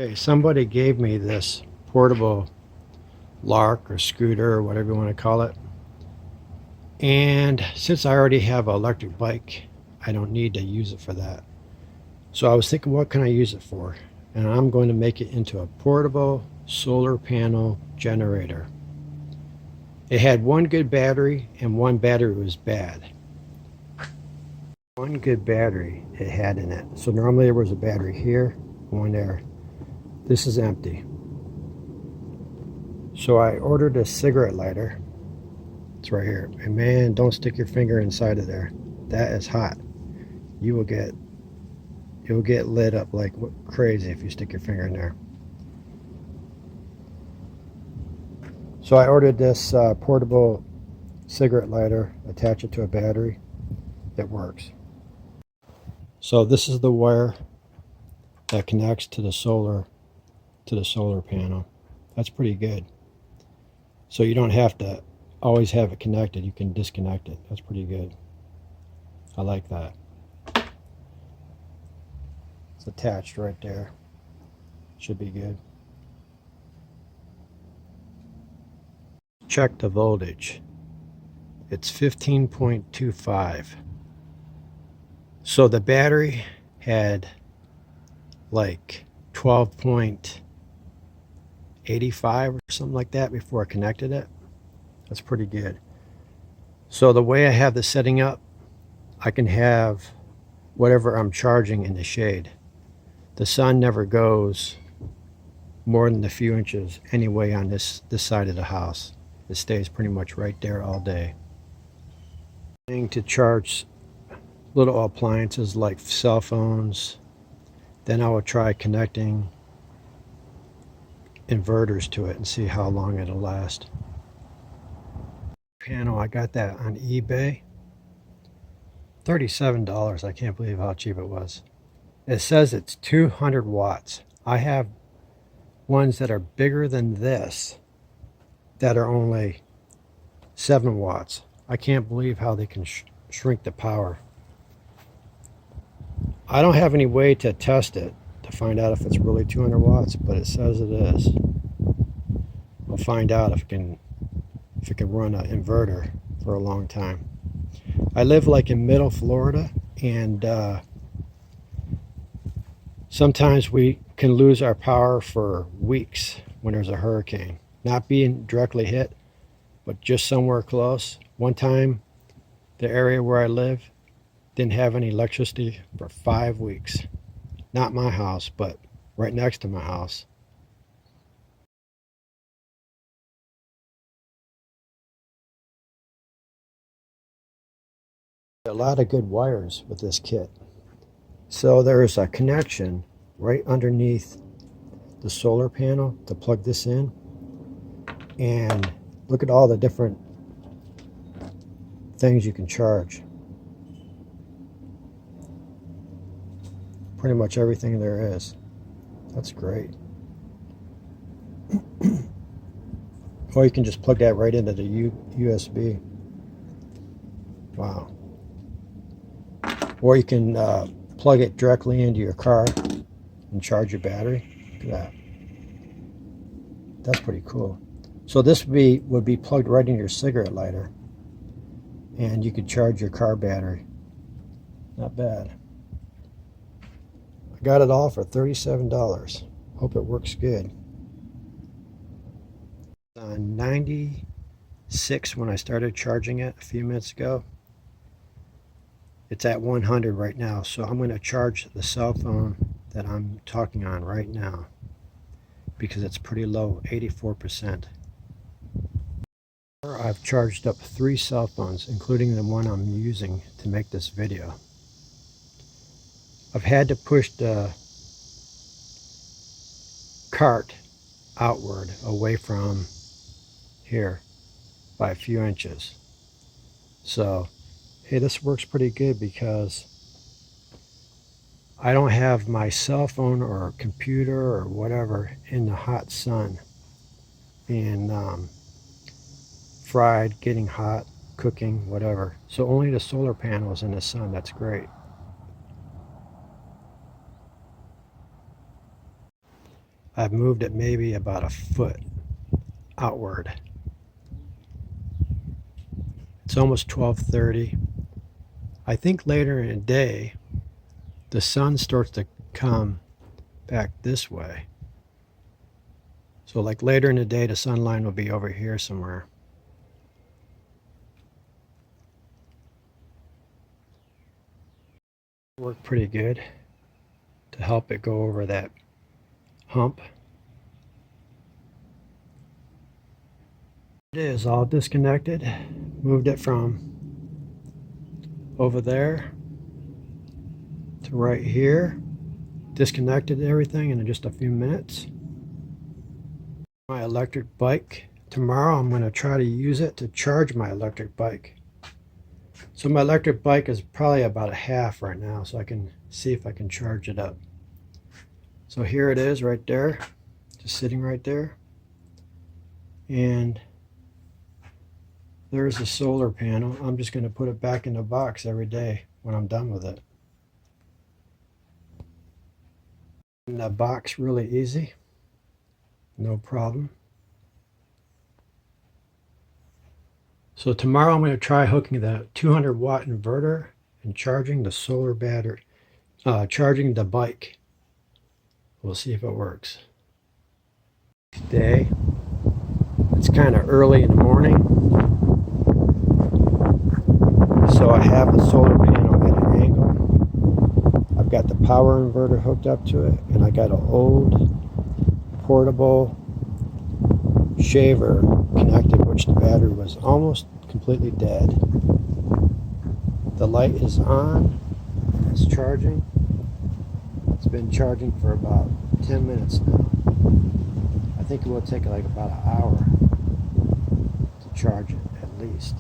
Okay, somebody gave me this portable Lark or scooter or whatever you want to call it. And since I already have an electric bike, I don't need to use it for that. So I was thinking, what can I use it for? And I'm going to make it into a portable solar panel generator. It had one good battery and one battery was bad. One good battery it had in it. So normally there was a battery here, one there. This is empty. So I ordered a cigarette lighter. It's right here. And man, don't stick your finger inside of there. That is hot. You'll get lit up like crazy if you stick your finger in there. So I ordered this portable cigarette lighter, attach it to a battery. It works. So this is the wire that connects to the solar panel. That's pretty good. So you don't have to always have it connected. You can disconnect it. That's pretty good. I like that. It's attached right there. Should be good. Check the voltage. It's 15.25. So the battery had like 12.85 or something like that before I connected it. That's pretty good. So the way I have the setting up, I can have whatever I'm charging in the shade. The sun never goes more than a few inches anyway on this side of the house. It stays pretty much right there all day. To charge little appliances like cell phones. Then I will try connecting inverters to it and see how long it'll last. Panel, I got that on eBay. $37. I can't believe how cheap it was. It says it's 200 watts. I have ones that are bigger than this that are only 7 watts. I can't believe how they can shrink the power. I don't have any way to test it to find out if it's really 200 watts, but it says it is. I'll find out if it can run an inverter for a long time. I live like in middle Florida, and sometimes we can lose our power for weeks when there's a hurricane. Not being directly hit, but just somewhere close. One time, the area where I live didn't have any electricity for 5 weeks. Not my house, but right next to my house. A lot of good wires with this kit. So there's a connection right underneath the solar panel to plug this in. And look at all the different things you can charge. Pretty much everything there is. That's great. Or you can just plug that right into the USB. Wow. Or you can plug it directly into your car and charge your battery. Look at that. That's pretty cool. So this would be plugged right in your cigarette lighter, and you could charge your car battery. Not bad. I got it all for $37. Hope it works good. On 96 when I started charging it a few minutes ago. It's at 100 right now, so I'm going to charge the cell phone that I'm talking on right now because it's pretty low, 84%. I've charged up 3 cell phones, including the one I'm using to make this video. I've had to push the cart outward away from here by a few inches. So, hey, this works pretty good because I don't have my cell phone or computer or whatever in the hot sun being fried, getting hot, cooking, whatever. So only the solar panels in the sun. That's great. I've moved it maybe about a foot outward. It's almost 12:30. I think later in the day, the sun starts to come back this way. So like later in the day, the sun line will be over here somewhere. Worked pretty good to help it go over that hump. It is all disconnected. Moved it from over there to right here. Disconnected everything in just a few minutes. My electric bike. Tomorrow I'm going to try to use it to charge my electric bike. So my electric bike is probably about a half right now, so I can see if I can charge it up. So here it is right there, just sitting right there. And there's the solar panel. I'm just going to put it back in the box every day when I'm done with it. And the box really easy, no problem. So tomorrow I'm going to try hooking the 200 watt inverter and charging the solar battery, charging the bike. We'll see if it works. Today, it's kind of early in the morning, so I have the solar panel at an angle. I've got the power inverter hooked up to it, and I got an old portable shaver connected, which the battery was almost completely dead. The light is on, it's charging. It's been charging for about 10 minutes now. I think it will take like about an hour to charge it at least.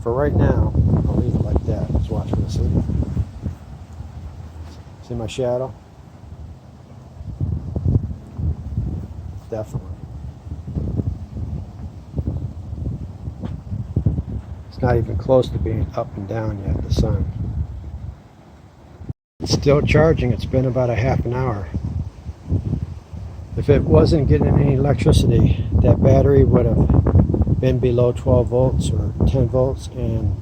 For right now, I'll leave it like that. Let's watch this. See my shadow? Definitely. It's not even close to being up and down yet, the sun. It's still charging. It's been about a half an hour. If it wasn't getting any electricity, that battery would have been below 12 volts or 10 volts, and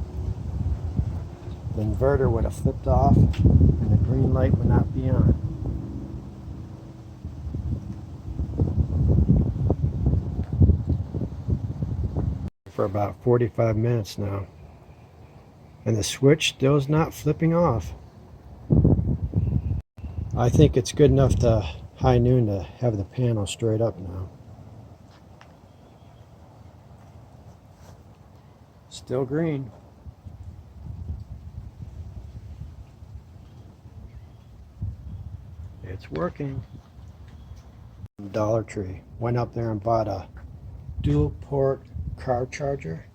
the inverter would have flipped off and the green light would not be on. For about 45 minutes now, and the switch still is not flipping off. I think it's good enough to high noon to have the panel straight up now. Still green. It's working. Dollar Tree. Went up there and bought a dual port car charger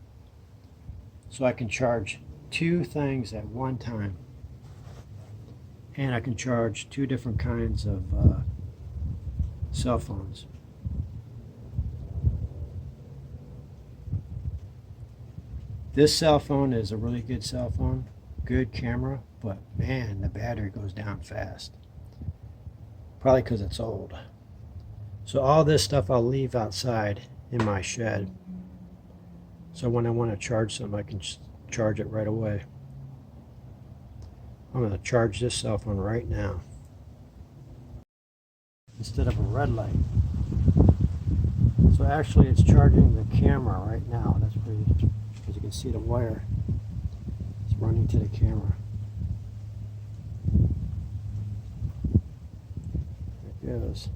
so I can charge two things at one time, and I can charge two different kinds of cell phones. This cell phone is a really good cell phone, good camera, but man, the battery goes down fast, probably because it's old. So all this stuff I'll leave outside in my shed, so when I want to charge something, I can just charge it right away. I'm going to charge this cell phone right now instead of a red light. So actually it's charging the camera right now. That's pretty, as you can see the wire, it's running to the camera. There it goes.